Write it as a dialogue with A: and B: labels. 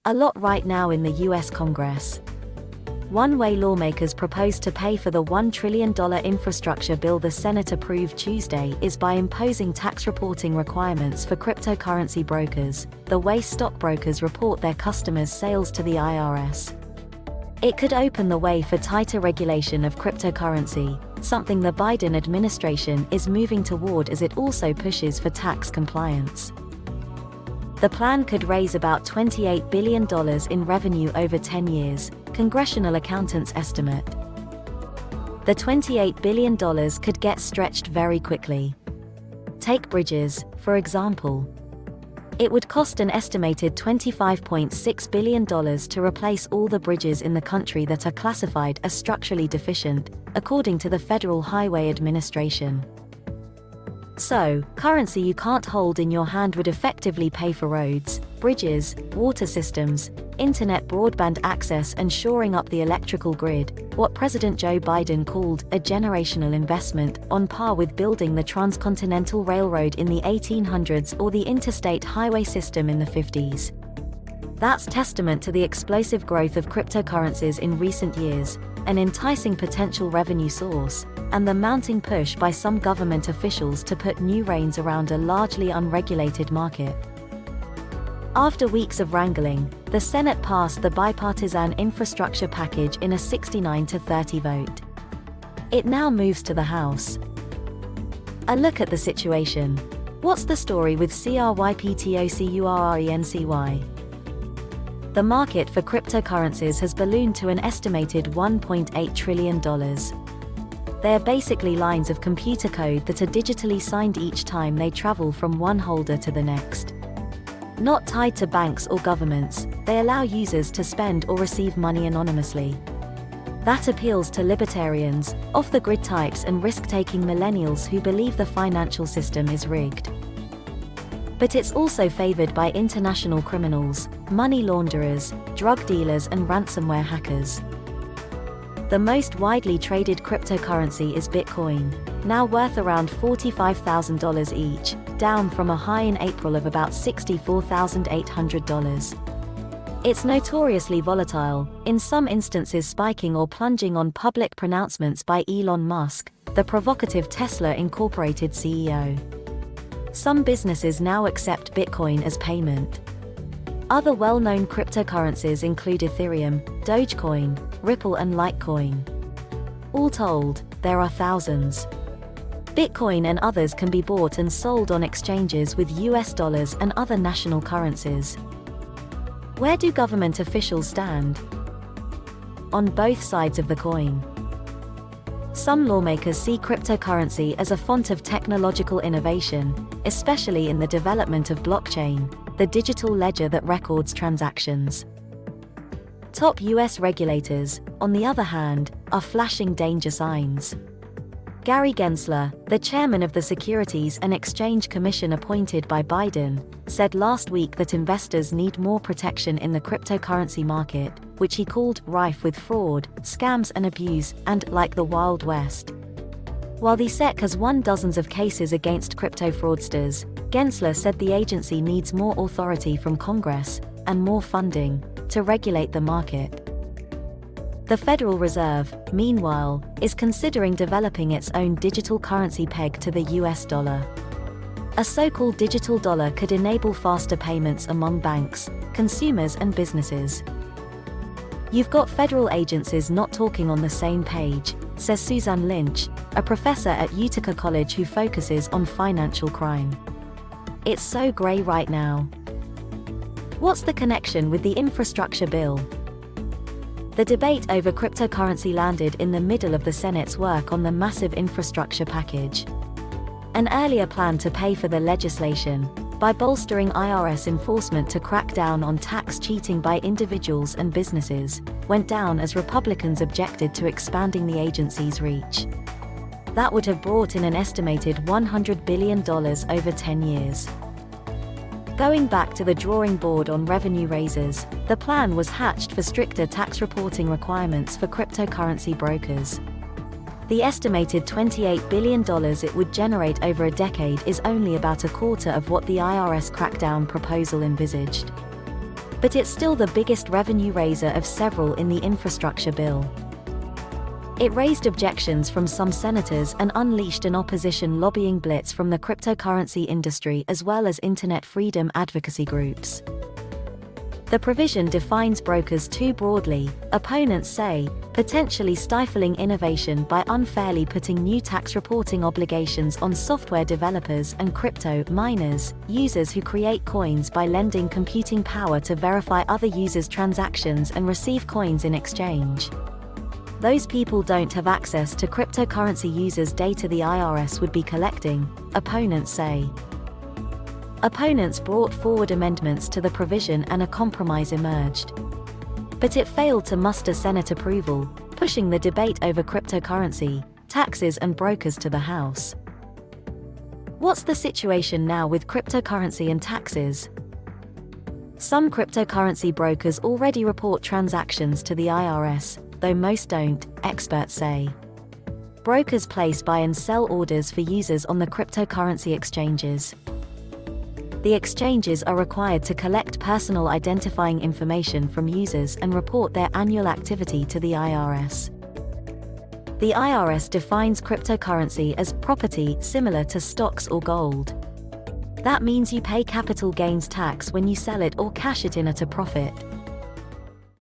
A: A lot right now in the US Congress. One way lawmakers propose to pay for the $1 trillion infrastructure bill the Senate approved Tuesday is by imposing tax reporting requirements for cryptocurrency brokers, the way stockbrokers report their customers' sales to the IRS. It could open the way for tighter regulation of cryptocurrency, something the Biden administration is moving toward as it also pushes for tax compliance. The plan could raise about $28 billion in revenue over 10 years, congressional accountants estimate. The $28 billion could get stretched very quickly. Take bridges, for example. It would cost an estimated $25.6 billion to replace all the bridges in the country that are classified as structurally deficient, according to the Federal Highway Administration. So, currency you can't hold in your hand would effectively pay for roads, bridges, water systems, internet broadband access and shoring up the electrical grid, what President Joe Biden called a generational investment, on par with building the Transcontinental Railroad in the 1800s or the interstate highway system in the 50s. That's testament to the explosive growth of cryptocurrencies in recent years, an enticing potential revenue source, and the mounting push by some government officials to put new reins around a largely unregulated market. After weeks of wrangling, the Senate passed the bipartisan infrastructure package in a 69-30 vote. It now moves to the House. A look at the situation. What's the story with CRYPTOCURRENCY? The market for cryptocurrencies has ballooned to an estimated $1.8 trillion. They are basically lines of computer code that are digitally signed each time they travel from one holder to the next. Not tied to banks or governments, they allow users to spend or receive money anonymously. That appeals to libertarians, off-the-grid types and risk-taking millennials who believe the financial system is rigged. But it's also favored by international criminals, money launderers, drug dealers and ransomware hackers. The most widely traded cryptocurrency is Bitcoin, now worth around $45,000 each, down from a high in April of about $64,800. It's notoriously volatile, in some instances spiking or plunging on public pronouncements by Elon Musk, the provocative Tesla Incorporated CEO. Some businesses now accept Bitcoin as payment. Other well-known cryptocurrencies include Ethereum, Dogecoin, Ripple and Litecoin. All told, there are thousands. Bitcoin and others can be bought and sold on exchanges with US dollars and other national currencies. Where do government officials stand? On both sides of the coin. Some lawmakers see cryptocurrency as a font of technological innovation, especially in the development of blockchain, the digital ledger that records transactions. Top US regulators, on the other hand, are flashing danger signs. Gary Gensler, the chairman of the Securities and Exchange Commission appointed by Biden, said last week that investors need more protection in the cryptocurrency market, which he called rife with fraud, scams and abuse, and like the Wild West. While the SEC has won dozens of cases against crypto fraudsters, Gensler said the agency needs more authority from Congress, and more funding, to regulate the market. The Federal Reserve, meanwhile, is considering developing its own digital currency pegged to the US dollar. A so-called digital dollar could enable faster payments among banks, consumers and businesses. You've got federal agencies not talking on the same page, says Suzanne Lynch, a professor at Utica College who focuses on financial crime. It's so gray right now. What's the connection with the infrastructure bill? The debate over cryptocurrency landed in the middle of the Senate's work on the massive infrastructure package. An earlier plan to pay for the legislation, by bolstering IRS enforcement to crack down on tax cheating by individuals and businesses, went down as Republicans objected to expanding the agency's reach. That would have brought in an estimated $100 billion over 10 years. Going back to the drawing board on revenue raises, the plan was hatched for stricter tax reporting requirements for cryptocurrency brokers. The estimated $28 billion it would generate over a decade is only about a quarter of what the IRS crackdown proposal envisaged. But it's still the biggest revenue raiser of several in the infrastructure bill. It raised objections from some senators and unleashed an opposition lobbying blitz from the cryptocurrency industry as well as internet freedom advocacy groups. The provision defines brokers too broadly, opponents say, potentially stifling innovation by unfairly putting new tax reporting obligations on software developers and crypto miners, users who create coins by lending computing power to verify other users' transactions and receive coins in exchange. Those people don't have access to cryptocurrency users' data the IRS would be collecting, opponents say. Opponents brought forward amendments to the provision and a compromise emerged. But it failed to muster Senate approval, pushing the debate over cryptocurrency, taxes and brokers to the House. What's the situation now with cryptocurrency and taxes? Some cryptocurrency brokers already report transactions to the IRS, though most don't, experts say. Brokers place buy and sell orders for users on the cryptocurrency exchanges. The exchanges are required to collect personal identifying information from users and report their annual activity to the IRS. The IRS defines cryptocurrency as property similar to stocks or gold. That means you pay capital gains tax when you sell it or cash it in at a profit.